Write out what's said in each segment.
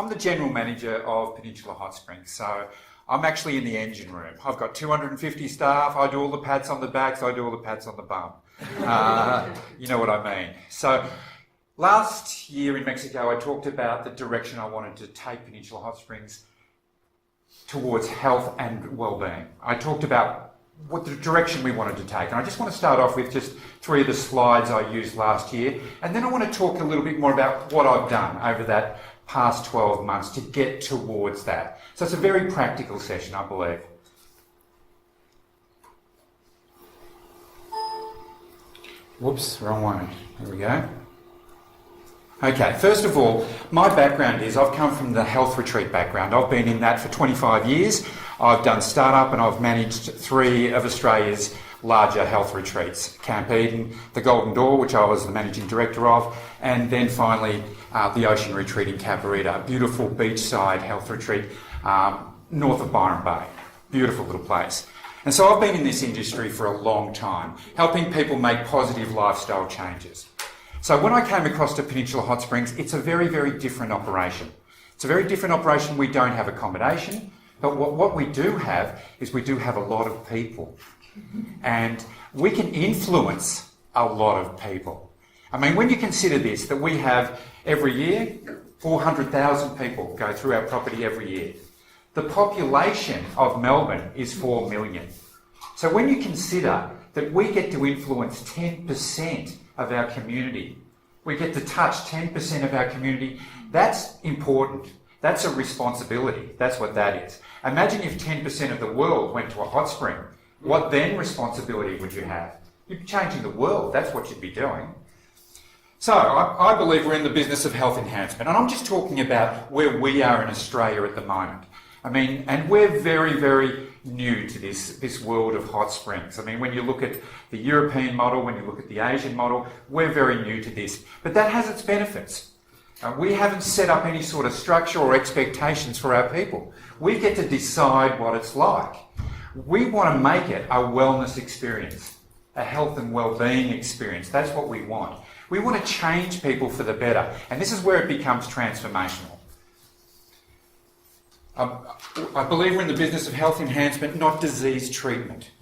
I'm the General Manager of Peninsula Hot Springs, so I'm actually in the engine room. I've got 250 staff, I do all the pats on the backs, I do all the pats on the bum. You know what I mean. So last year in Mexico I talked about the direction I wanted to take Peninsula Hot Springs towards health and well-being. I talked about what the direction we wanted to take, and I just want to start off with just 3 of the slides I used last year, and then I want to talk a little bit more about what I've done over that past 12 months to get towards that. So it's a very practical session, I believe. Whoops, wrong one. There we go. Okay, first of all, my background is I've come from the health retreat background. I've been in that for 25 years. I've done startup and I've managed 3 of Australia's larger health retreats. Camp Eden, the Golden Door, which I was the managing director of, and then finally the Ocean Retreat in Cabarita, a beautiful beachside health retreat north of Byron Bay. Beautiful little place. And so I've been in this industry for a long time, helping people make positive lifestyle changes. So when I came across to Peninsula Hot Springs, it's a very, very different operation. It's a very different operation. We don't have accommodation, but what we do have is we do have a lot of people. And we can influence a lot of people. I mean, when you consider this, that we have every year, 400,000 people go through our property every year. The population of Melbourne is 4 million. So when you consider that we get to influence 10% of our community, we get to touch 10% of our community, that's important. That's a responsibility. That's what that is. Imagine if 10% of the world went to a hot spring. What then responsibility would you have? You'd be changing the world. That's what you'd be doing. So I believe we're in the business of health enhancement, and I'm just talking about where we are in Australia at the moment. I mean, and we're very, very new to this world of hot springs. I mean, when you look at the European model, when you look at the Asian model, we're very new to this. But that has its benefits. We haven't set up any sort of structure or expectations for our people. We get to decide what it's like. We want to make it a wellness experience, a health and well-being experience. That's what we want. We want to change people for the better. And this is where it becomes transformational. I believe we're in the business of health enhancement, not disease treatment.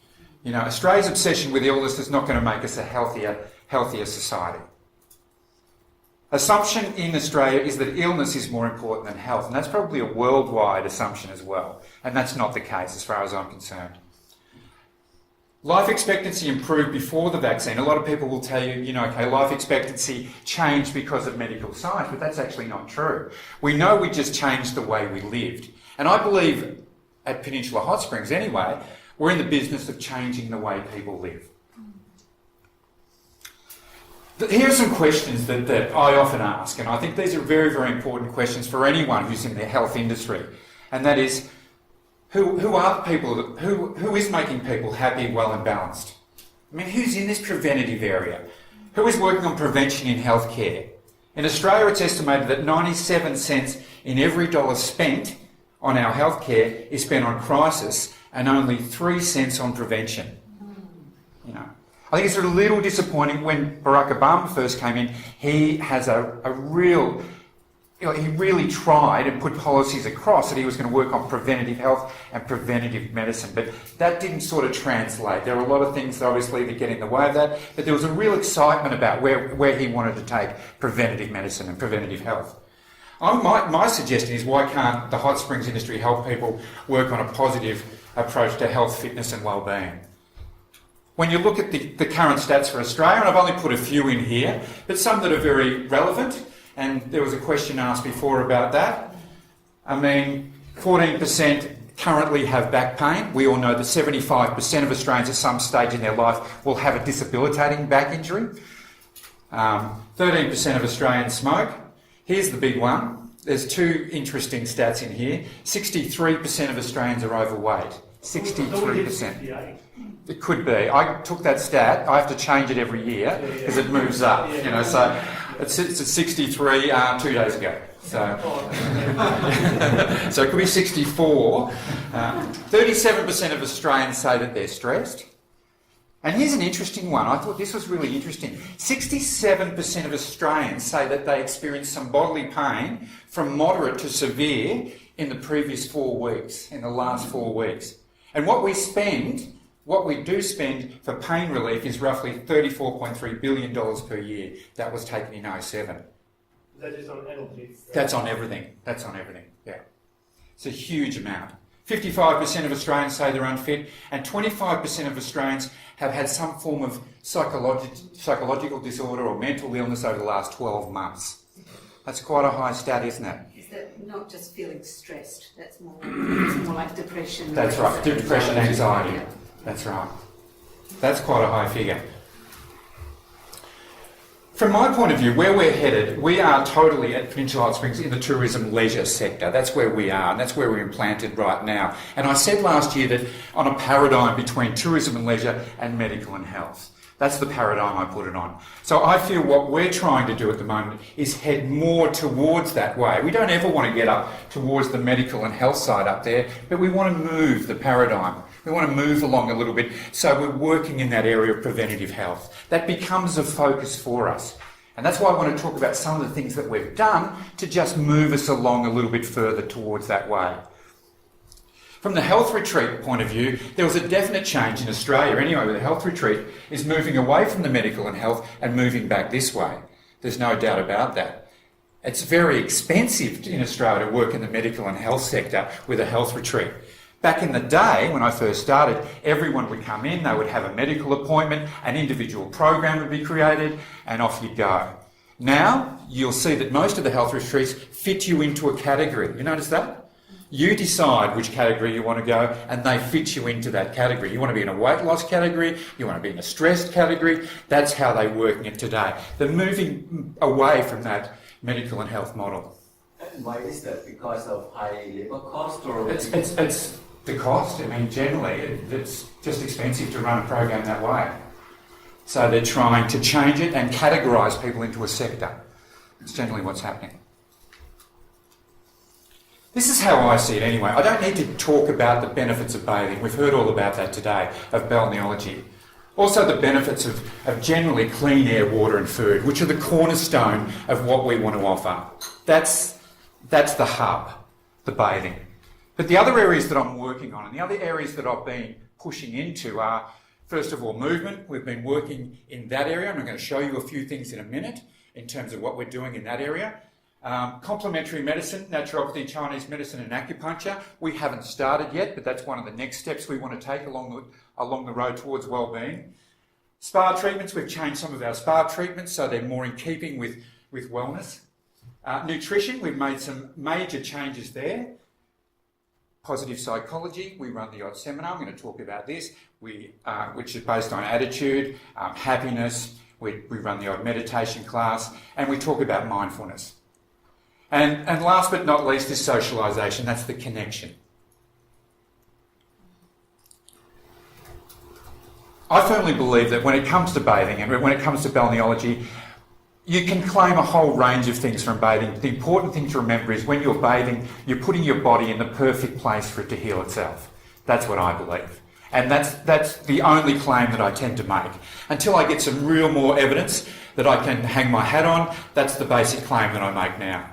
You know, Australia's obsession with illness is not going to make us a healthier society. Assumption in Australia is that illness is more important than health, and that's probably a worldwide assumption as well. And that's not the case as far as I'm concerned. Life expectancy improved before the vaccine. A lot of people will tell you, you know, okay, life expectancy changed because of medical science, but that's actually not true. We know we just changed the way we lived. And I believe at Peninsula Hot Springs anyway, we're in the business of changing the way people live. Here are some questions that I often ask, and I think these are very, very important questions for anyone who's in the health industry. And that is, who are the people, who is making people happy, well and balanced? I mean, who's in this preventative area? Who is working on prevention in healthcare? In Australia, it's estimated that 97 cents in every dollar spent on our healthcare is spent on crisis and only 3 cents on prevention. You know, I think it's a little disappointing when Barack Obama first came in. He has a real, you know, he really tried and put policies across that he was going to work on preventative health and preventative medicine, but that didn't sort of translate. There are a lot of things obviously that get in the way of that, but there was a real excitement about where he wanted to take preventative medicine and preventative health. My suggestion is, why can't the hot springs industry help people work on a positive approach to health, fitness and well-being? When you look at the current stats for Australia, and I've only put a few in here, but some that are very relevant, and there was a question asked before about that. I mean, 14% currently have back pain. We all know that 75% of Australians at some stage in their life will have a debilitating back injury. 13% of Australians smoke. Here's the big one. There's 2 interesting stats in here. 63% of Australians are overweight. 63%. It could be. I took that stat. I have to change it every year because it moves up. You know, so it's at 63 2 days ago. So, so it could be 64. 37% of Australians say that they're stressed. And here's an interesting one. I thought this was really interesting. 67% of Australians say that they experienced some bodily pain from moderate to severe in the previous 4 weeks, in the last 4 weeks. And what we do spend for pain relief is roughly $34.3 billion per year. That was taken in 2007. That is on analgesics? That's on everything. That's on everything, yeah. It's a huge amount. 55% of Australians say they're unfit, and 25% of Australians have had some form of psychological disorder or mental illness over the last 12 months. That's quite a high stat, isn't it? Is that not just feeling stressed? That's more like depression. That's right, depression, anxiety. Yeah. That's right. That's quite a high figure. From my point of view, where we're headed, we are totally at Peninsula Hot Springs in the tourism leisure sector. That's where we are, and that's where we're implanted right now. And I said last year that on a paradigm between tourism and leisure and medical and health. That's the paradigm I put it on. So I feel what we're trying to do at the moment is head more towards that way. We don't ever want to get up towards the medical and health side up there, but we want to move the paradigm. We want to move along a little bit, so we're working in that area of preventative health. That becomes a focus for us. And that's why I want to talk about some of the things that we've done to just move us along a little bit further towards that way. From the health retreat point of view, there was a definite change in Australia anyway, where the health retreat is moving away from the medical and health and moving back this way. There's no doubt about that. It's very expensive in Australia to work in the medical and health sector with a health retreat. Back in the day, when I first started, everyone would come in, they would have a medical appointment, an individual program would be created, and off you'd go. Now, you'll see that most of the health retreats fit you into a category. You notice that? You decide which category you want to go, and they fit you into that category. You want to be in a weight loss category, you want to be in a stressed category. That's how they're working it today. They're moving away from that medical and health model. And why is that? Because of high labour cost, or it's the cost. I mean, generally, it's just expensive to run a program that way. So they're trying to change it and categorise people into a sector. It's generally what's happening. This is how I see it anyway. I don't need to talk about the benefits of bathing. We've heard all about that today, of balneology. Also the benefits of generally clean air, water and food, which are the cornerstone of what we want to offer. That's the hub, the bathing. But the other areas that I'm working on and the other areas that I've been pushing into are, first of all, movement. We've been working in that area, and I'm going to show you a few things in a minute in terms of what we're doing in that area. Complementary medicine, naturopathy, Chinese medicine and acupuncture. We haven't started yet, but that's one of the next steps we want to take along the road towards wellbeing. Spa treatments, we've changed some of our spa treatments so they're more in keeping with wellness. Nutrition, we've made some major changes there. Positive psychology, we run the odd seminar, I'm going to talk about this, which is based on attitude, happiness, we run the odd meditation class, and we talk about mindfulness. And last but not least is socialisation, that's the connection. I firmly believe that when it comes to bathing and when it comes to balneology, you can claim a whole range of things from bathing. The important thing to remember is when you're bathing, you're putting your body in the perfect place for it to heal itself. That's what I believe. And that's the only claim that I tend to make. Until I get some real more evidence that I can hang my hat on, that's the basic claim that I make now.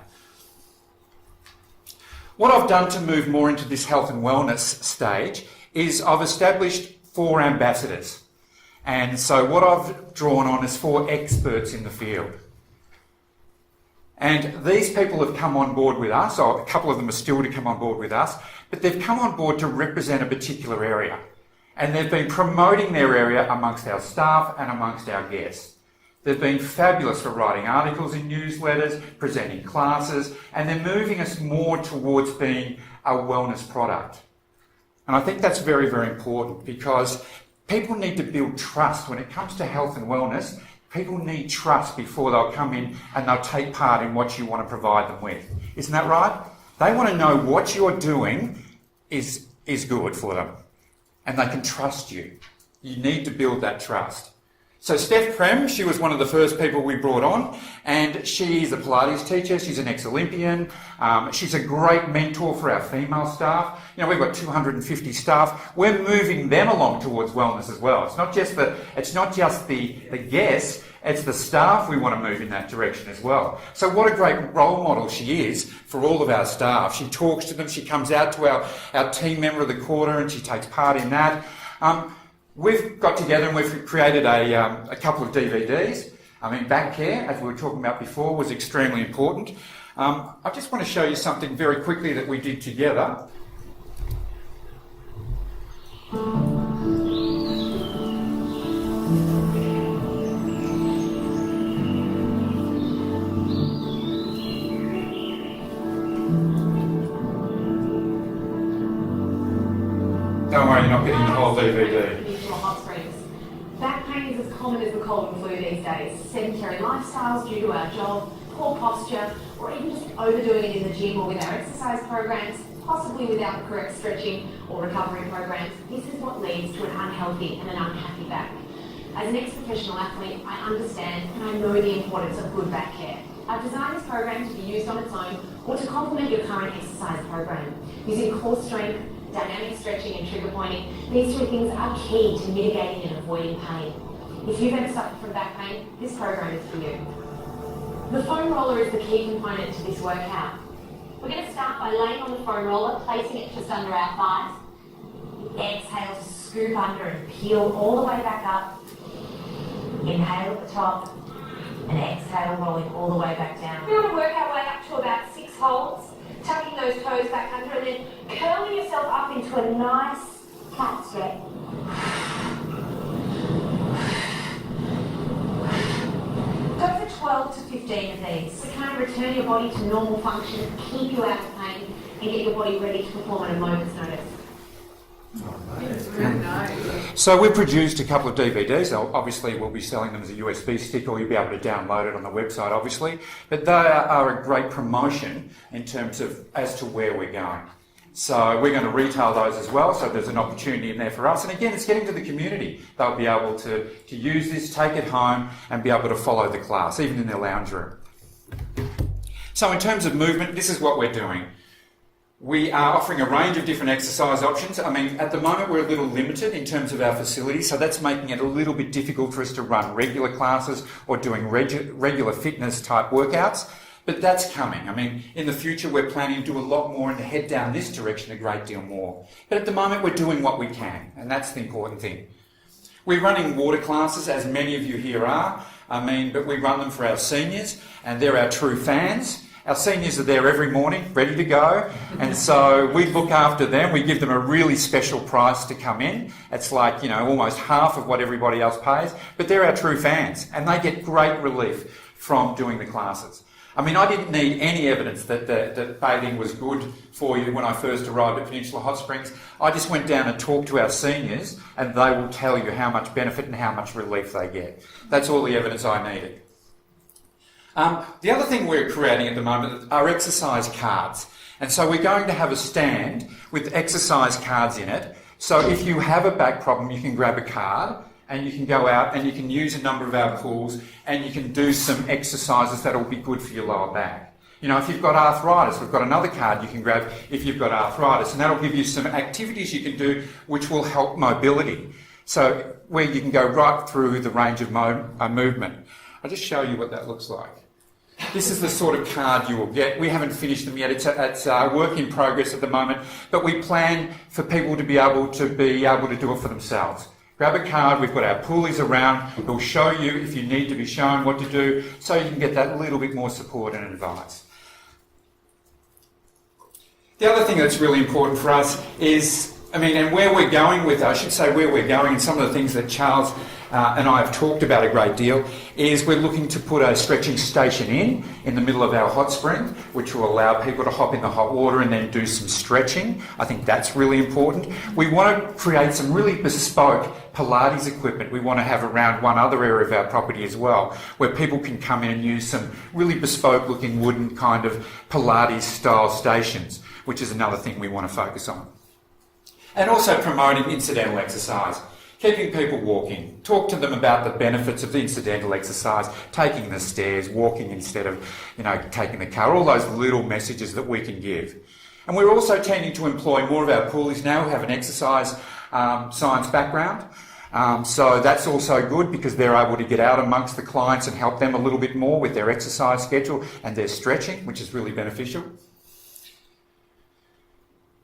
What I've done to move more into this health and wellness stage is I've established 4 ambassadors. And so what I've drawn on is 4 experts in the field. And these people have come on board with us, or a couple of them are still to come on board with us, but they've come on board to represent a particular area. And they've been promoting their area amongst our staff and amongst our guests. They've been fabulous for writing articles in newsletters, presenting classes, and they're moving us more towards being a wellness product. And I think that's very, very important because people need to build trust. When it comes to health and wellness, people need trust before they'll come in and they'll take part in what you want to provide them with. Isn't that right? They want to know what you're doing is good for them and they can trust you. You need to build that trust. So Steph Prem, she was one of the first people we brought on, and she's a Pilates teacher, she's an ex-Olympian, she's a great mentor for our female staff. You know, we've got 250 staff. We're moving them along towards wellness as well. It's not just the guests, it's the staff we want to move in that direction as well. So what a great role model she is for all of our staff. She talks to them, she comes out to our team member of the quarter and she takes part in that. We've got together and we've created a couple of DVDs. I mean, back care, as we were talking about before, was extremely important. I just want to show you something very quickly that we did together. Don't worry, you're not getting the whole DVD. Peninsula Hot Springs. Back pain is as common as the cold and flu these days. Sedentary lifestyles due to our job, poor posture, or even just overdoing it in the gym or with our exercise programs, possibly without the correct stretching or recovery programs. This is what leads to an unhealthy and an unhappy back. As an ex-professional athlete, I understand and I know the importance of good back care. I've designed this program to be used on its own or to complement your current exercise program. Using core strength, dynamic stretching and trigger pointing, these three things are key to mitigating and avoiding pain. If you've ever suffered from back pain, this program is for you. The foam roller is the key component to this workout. We're going to start by laying on the foam roller, placing it just under our thighs. Exhale to scoop under and peel all the way back up. Inhale at the top and exhale rolling all the way back down. We're going to work our way up to about 6 holds. Tucking those toes back under and then curling yourself up into a nice cat stretch. Go for 12 to 15 of these to kind of return your body to normal function, keep you out of pain, and get your body ready to perform at a moment's notice. So we've produced a couple of DVDs. Obviously we'll be selling them as a USB stick, or you'll be able to download it on the website obviously, but they are a great promotion in terms of as to where we're going. So we're going to retail those as well, so there's an opportunity in there for us, and again it's getting to the community. They'll be able to use this, take it home and be able to follow the class even in their lounge room. So in terms of movement, this is what we're doing. We are offering a range of different exercise options. I mean, at the moment we're a little limited in terms of our facilities, so that's making it a little bit difficult for us to run regular classes or doing regular fitness type workouts, but that's coming. I mean, in the future we're planning to do a lot more and to head down this direction a great deal more. But at the moment we're doing what we can, and that's the important thing. We're running water classes, as many of you here are, but we run them for our seniors, and they're our true fans. Our seniors are there every morning, ready to go, and so we look after them. We give them a really special price to come in. It's like, you know, almost half of what everybody else pays, but they're our true fans, and they get great relief from doing the classes. I mean, I didn't need any evidence that bathing was good for you when I first arrived at Peninsula Hot Springs. I just went down and talked to our seniors, and they will tell you how much benefit and how much relief they get. That's all the evidence I needed. The other thing we're creating at the moment are exercise cards. And so we're going to have a stand with exercise cards in it. So if you have a back problem, you can grab a card and you can go out and you can use a number of our pools and you can do some exercises that will be good for your lower back. You know, if you've got arthritis, we've got another card you can grab if you've got arthritis, and that'll give you some activities you can do which will help mobility. So where you can go right through the range of movement. I'll just show you what that looks like. This is the sort of card you will get. We haven't finished them yet. It's a work in progress at the moment, but we plan for people to be able to do it for themselves. Grab a card. We've got our poolies around who'll show you if you need to be shown what to do, so you can get that little bit more support and advice. The other thing that's really important for us is, and where we're going with, I should say where we're going, and some of the things that Charles and I have talked about a great deal, is we're looking to put a stretching station in the middle of our hot spring, which will allow people to hop in the hot water and then do some stretching. I think that's really important. We want to create some really bespoke Pilates equipment we want to have around one other area of our property as well, where people can come in and use some really bespoke looking wooden kind of Pilates style stations, which is another thing we want to focus on. And also promoting incidental exercise. Keeping people walking. Talk to them about the benefits of the incidental exercise, taking the stairs, walking instead of, taking the car, all those little messages that we can give. And we're also tending to employ more of our poolies now who have an exercise science background. So that's also good because they're able to get out amongst the clients and help them a little bit more with their exercise schedule and their stretching, which is really beneficial.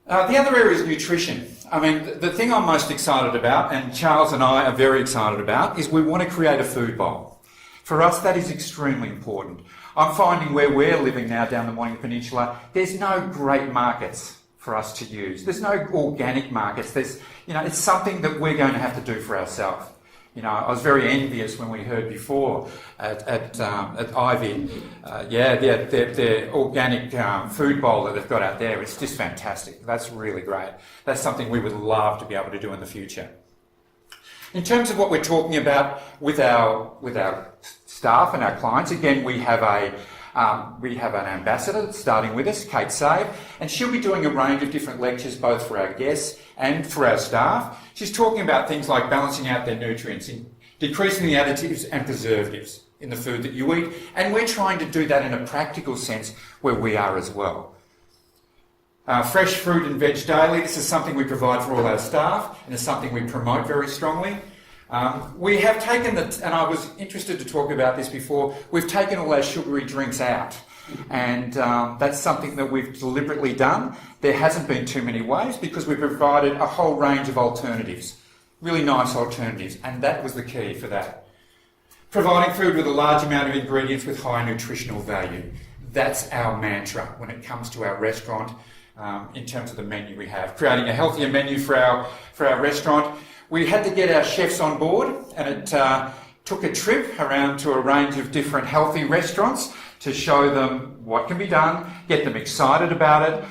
The other area is nutrition. I mean, the thing I'm most excited about, and Charles and I are very excited about, is we want to create a food bowl. For us, that is extremely important. I'm finding where we're living now down the Mornington Peninsula, there's no great markets for us to use. There's no organic markets. It's something that we're going to have to do for ourselves. I was very envious when we heard before at Ivy, their organic food bowl that they've got out there. It's just fantastic. That's really great. That's something we would love to be able to do in the future. In terms of what we're talking about with our staff and our clients, again, we have an ambassador that's starting with us, Kate Save, and she'll be doing a range of different lectures both for our guests and for our staff. She's talking about things like balancing out their nutrients, decreasing the additives and preservatives in the food that you eat, and we're trying to do that in a practical sense where we are as well. Fresh fruit and veg daily, this is something we provide for all our staff and it's something we promote very strongly. We have taken and I was interested to talk about this before, we've taken all our sugary drinks out. And that's something that we've deliberately done. There hasn't been too many ways because we've provided a whole range of alternatives, really nice alternatives, and that was the key for that. Providing food with a large amount of ingredients with high nutritional value. That's our mantra when it comes to our restaurant in terms of the menu we have. Creating a healthier menu for our restaurant. We had to get our chefs on board, and it took a trip around to a range of different healthy restaurants to show them what can be done, get them excited about it,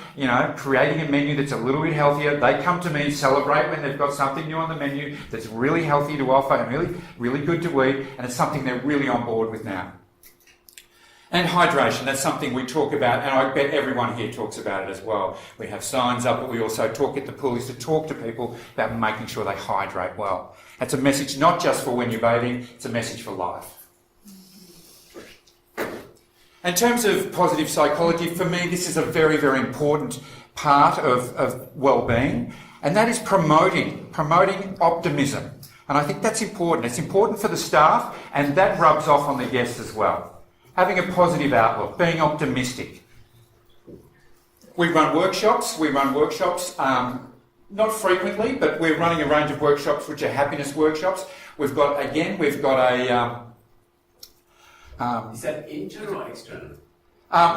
creating a menu that's a little bit healthier. They come to me, celebrate when they've got something new on the menu that's really healthy to offer and really, really good to eat, and it's something they're really on board with now. And hydration, that's something we talk about, and I bet everyone here talks about it as well. We have signs up, but we also get the poolies to talk to people about making sure they hydrate well. That's a message not just for when you're bathing, it's a message for life. In terms of positive psychology, for me, this is a very, very important part of well-being, and that is promoting optimism. And I think that's important. It's important for the staff, and that rubs off on the guests as well. Having a positive outlook, being optimistic. We run workshops, not frequently, but we're running a range of workshops which are happiness workshops. We've got a Is that internal or external?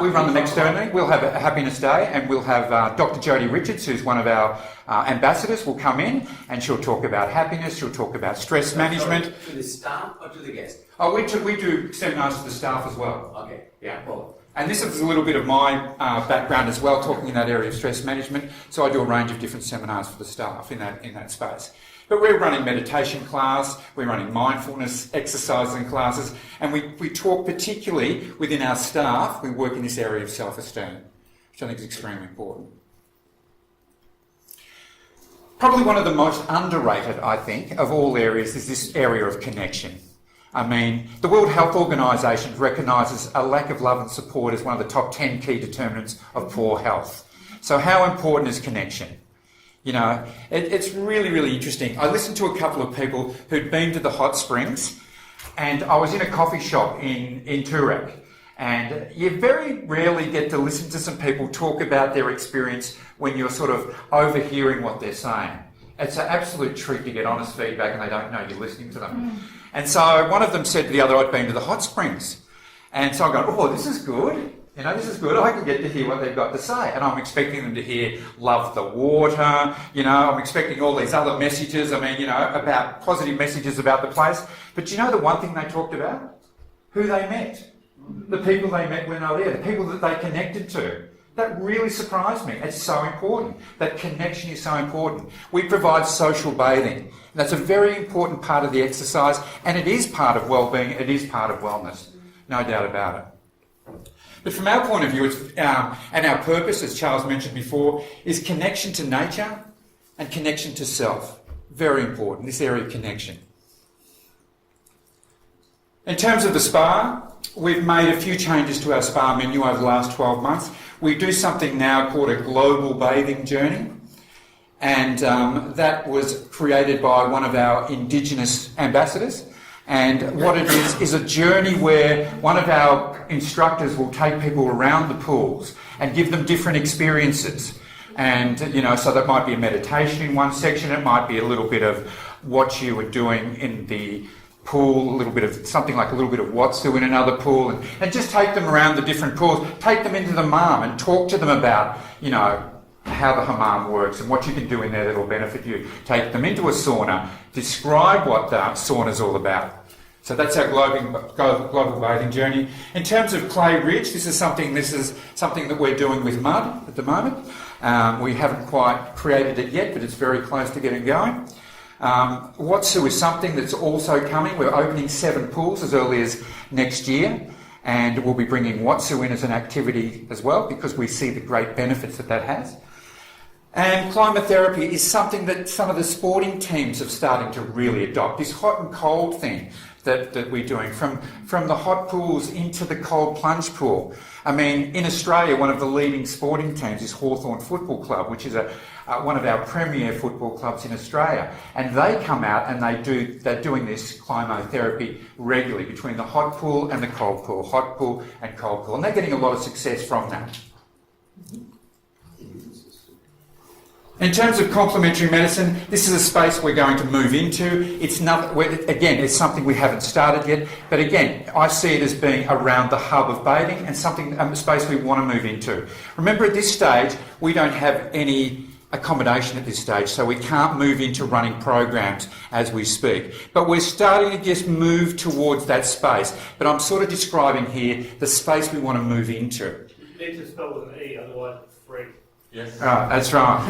We run them externally. We'll have a happiness day, and we'll have Dr. Jodie Richards, who's one of our ambassadors, will come in and she'll talk about happiness, she'll talk about stress management. To the staff or to the guest? Oh, we do seminars to the staff as well. Okay. Yeah. Well, and this is a little bit of my background as well, talking in that area of stress management. So I do a range of different seminars for the staff in that space. But we're running meditation class, we're running mindfulness exercising classes, and we talk particularly within our staff, we work in this area of self-esteem, which I think is extremely important. Probably one of the most underrated, I think, of all areas is this area of connection. I mean, the World Health Organisation recognises a lack of love and support as one of the top 10 key determinants of poor health. So how important is connection? It's really, really interesting. I listened to a couple of people who'd been to the hot springs, and I was in a coffee shop in Toorak, and you very rarely get to listen to some people talk about their experience when you're sort of overhearing what they're saying. It's an absolute treat to get honest feedback and they don't know you're listening to them. And so one of them said to the other, I'd been to the hot springs. And so I'm going, oh, this is good. This is good. I can get to hear what they've got to say. And I'm expecting them to hear love the water. I'm expecting all these other messages. About positive messages about the place. But the one thing they talked about? Who they met. The people they met when they were there. The people that they connected to. That really surprised me. It's so important. That connection is so important. We provide social bathing. That's a very important part of the exercise. And it is part of well-being. It is part of wellness. No doubt about it. But from our point of view, and our purpose, as Charles mentioned before, is connection to nature and connection to self. Very important, this area of connection. In terms of the spa, we've made a few changes to our spa menu over the last 12 months. We do something now called a global bathing journey, and that was created by one of our Indigenous ambassadors. And what it is a journey where one of our instructors will take people around the pools and give them different experiences. And, you know, so that might be a meditation in one section, it might be a little bit of what you were doing in the pool, a little bit of something like a little bit of Watsu in another pool, and just take them around the different pools, take them into the hammam and talk to them about, you know, how the hammam works and what you can do in there that will benefit you. Take them into a sauna, describe what the sauna's all about. So that's our global bathing journey. In terms of Clay Ridge, this is something that we're doing with mud at the moment. We haven't quite created it yet, but it's very close to getting going. Watsu is something that's also coming. We're opening 7 pools as early as next year, and we'll be bringing Watsu in as an activity as well because we see the great benefits that has. And climatherapy is something that some of the sporting teams have starting to really adopt, this hot and cold thing that we're doing, from the hot pools into the cold plunge pool. I mean, in Australia, one of the leading sporting teams is Hawthorn Football Club, which is one of our premier football clubs in Australia. And they come out and they're doing this climatherapy regularly between the hot pool and the cold pool, hot pool and cold pool. And they're getting a lot of success from that. In terms of complementary medicine, this is a space we're going to move into. It's something we haven't started yet, but again, I see it as being around the hub of bathing and a space we want to move into. Remember, at this stage, we don't have any accommodation at this stage, so we can't move into running programs as we speak. But we're starting to just move towards that space. But I'm sort of describing here the space we want to move into. You need to spell with an E, otherwise it's free. Yes. That's right.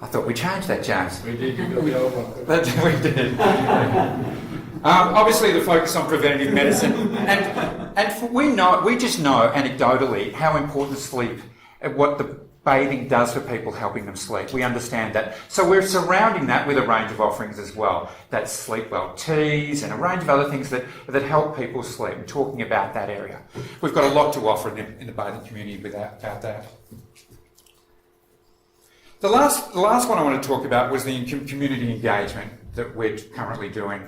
I thought we changed that, James. We did, you got the old one. We did. Obviously, the focus on preventative medicine, and we just know anecdotally how important sleep, what the bathing does for people, helping them sleep. We understand that. So we're surrounding that with a range of offerings as well. That's sleep well teas and a range of other things that help people sleep, and talking about that area. We've got a lot to offer in the bathing community about that. The last one I want to talk about was the community engagement that we're currently doing.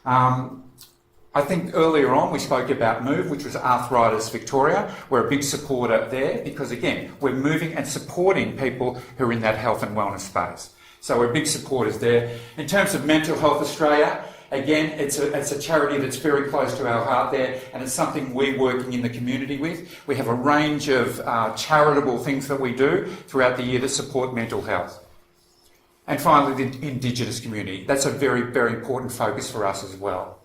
I think earlier on we spoke about MOVE, which was Arthritis Victoria. We're a big supporter there because, again, we're moving and supporting people who are in that health and wellness space. So we're big supporters there. In terms of Mental Health Australia, again, it's a charity that's very close to our heart there, and it's something we're working in the community with. We have a range of charitable things that we do throughout the year that support mental health. And finally, the Indigenous community. That's a very, very important focus for us as well.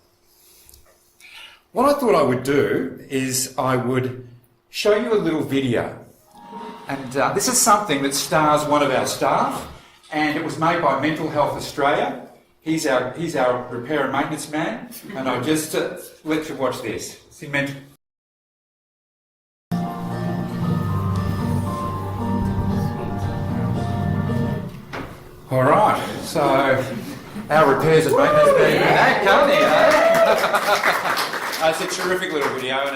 What I thought I would do is I would show you a little video. And this is something that stars one of our staff, and it was made by Mental Health Australia. He's our repair and maintenance man, and I'll just let you watch this. All right, so our repairs and maintenance man, that can't he, eh? It's a terrific little video, and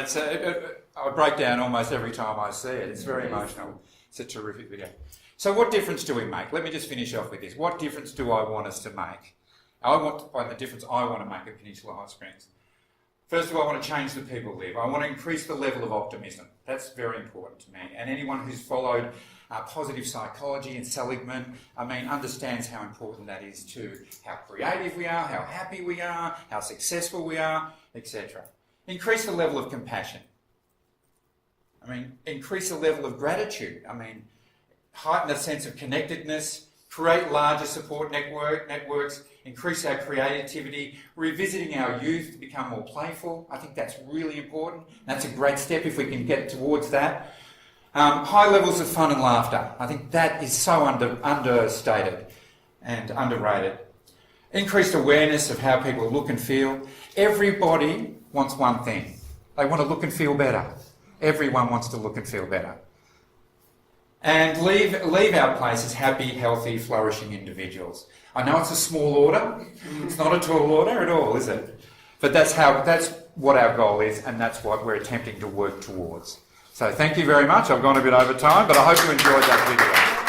I break down almost every time I see it. It's very emotional. It's a terrific video. So what difference do we make? Let me just finish off with this. What difference do I want us to make? The difference I want to make at Peninsula Hot Springs. First of all, I want to change the people live. I want to increase the level of optimism. That's very important to me. And anyone who's followed positive psychology and Seligman, understands how important that is to how creative we are, how happy we are, how successful we are, etc. Increase the level of compassion. Increase the level of gratitude. Heighten the sense of connectedness, create larger support networks, increase our creativity, revisiting our youth to become more playful. I think that's really important. That's a great step if we can get towards that. High levels of fun and laughter. I think that is so understated and underrated. Increased awareness of how people look and feel. Everybody wants one thing. They want to look and feel better. Everyone wants to look and feel better. and leave our place as happy, healthy, flourishing individuals. I know it's a small order. It's not a tall order at all, is it? But that's what our goal is, and that's what we're attempting to work towards. So thank you very much. I've gone a bit over time, but I hope you enjoyed that video.